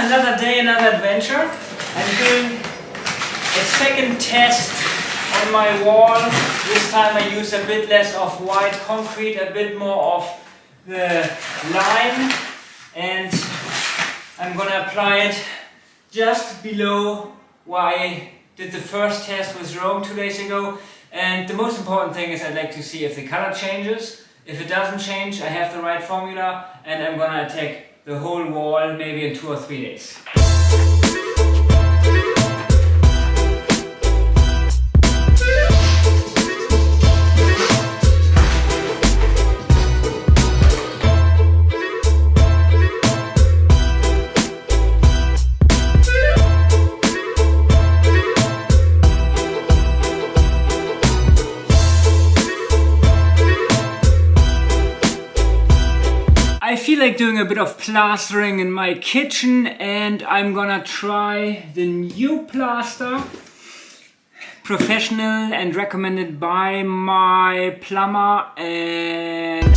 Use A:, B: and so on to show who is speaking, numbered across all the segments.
A: another day, another adventure. I'm doing a second test on my wall. This time I use a bit less of white concrete, a bit more of the lime, and I'm gonna apply it just below where I did the first test with Rome 2 days ago. And the most important thing is I'd like to see if the color changes. If it doesn't change, I have the right formula, and I'm gonna attack the whole wall maybe in 2 or 3 days. I feel like doing a bit of plastering in my kitchen, and I'm gonna try the new plaster, professional and recommended by my plumber. And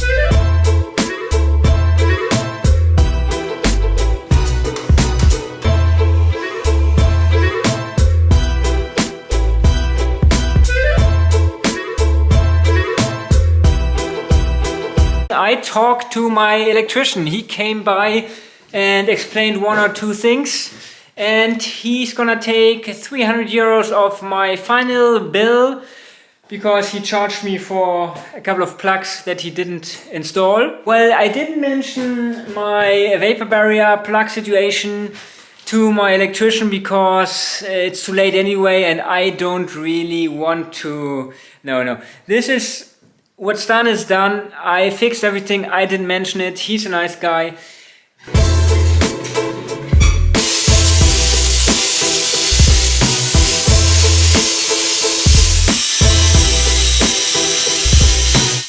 A: I talked to my electrician. He came by and explained 1 or 2 things, and he's gonna take 300 euros of my final bill because he charged me for a couple of plugs that he didn't install. Well, I didn't mention my vapor barrier plug situation to my electrician because it's too late anyway, and I don't really want to. No. This is what's done is done. I fixed everything. I didn't mention it. He's a nice guy.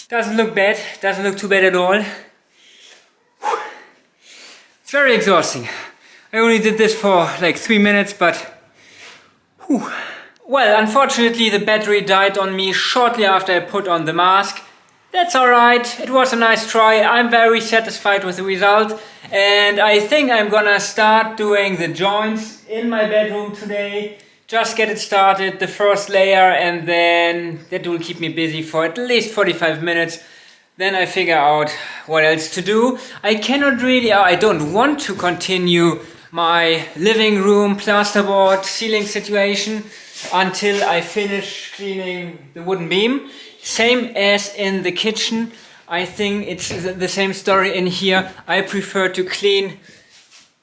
A: Doesn't look bad. Doesn't look too bad at all. It's very exhausting. I only did this for like 3 minutes, but whew. Well, unfortunately the battery died on me shortly after I put on the mask. That's alright, it was a nice try. I'm very satisfied with the result, and I think I'm gonna start doing the joints in my bedroom today. Just get it started, the first layer, and then that will keep me busy for at least 45 minutes. Then I figure out what else to do. I don't want to continue my living room plasterboard ceiling situation until I finish cleaning the wooden beam. Same as in the kitchen. I think it's the same story in here. I prefer to clean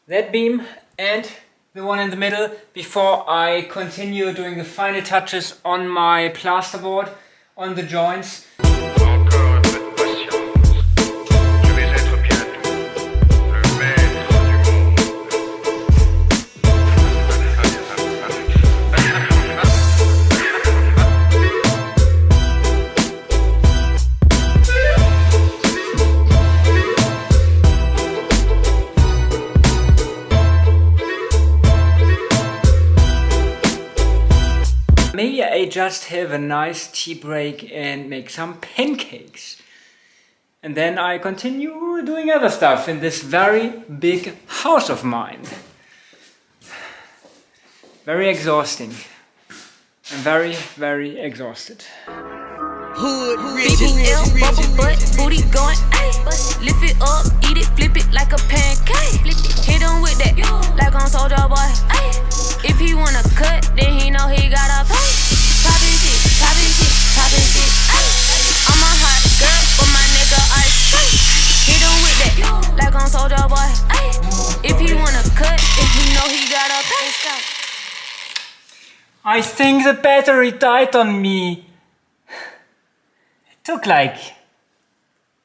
A: that beam and the one in the middle before I continue doing the final touches on my plasterboard, on the joints. Maybe I just have a nice tea break and make some pancakes. And then I continue doing other stuff in this very big house of mine. Very exhausting. I'm very, very exhausted.
B: Hood, BBL, bubble butt, booty going, ayy. Lift it up, eat it, flip it like a pancake. Hit him with that, like on Soulja Boy, ayy. If he wanna cut, then he know he gotta pay. Poppin' shit, poppin' shit, poppin' shit, ayy. I'm a hot girl, but my nigga ice straight. Hit him with that, like on Soulja Boy, ayy. If he wanna cut, then he know he gotta pay.
A: I think the battery died on me.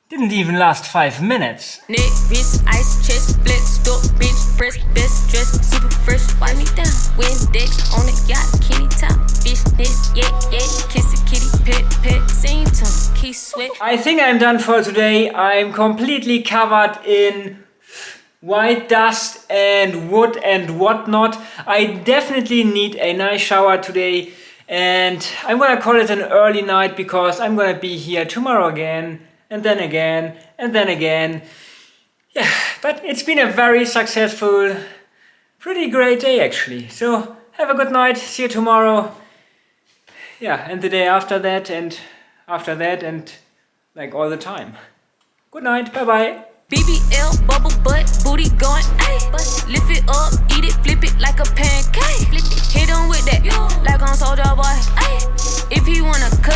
A: Didn't even last 5 minutes.
B: Neck, wrist, ice, chest, flex, stop, bench, press, best dress, super fresh, wipe me down. Windex on it, yacht, kitty top, fishness, yeah, kiss a kitty, pet, sing to key sweat.
A: I think I'm done for today. I'm completely covered in white dust and wood and whatnot. I definitely need a nice shower today. And I'm gonna call it an early night because I'm gonna be here tomorrow again, and then again, and then again. Yeah, but it's been a very successful pretty great day actually. So have a good night, see you tomorrow. Yeah, and the day after that and like all the time. Good night, bye bye.
B: BBL, bubble butt, booty going, ayy. Lift it up, eat it, flip it like a pancake. Hit him with that, like on Soulja Boy, ayy. If he wanna cut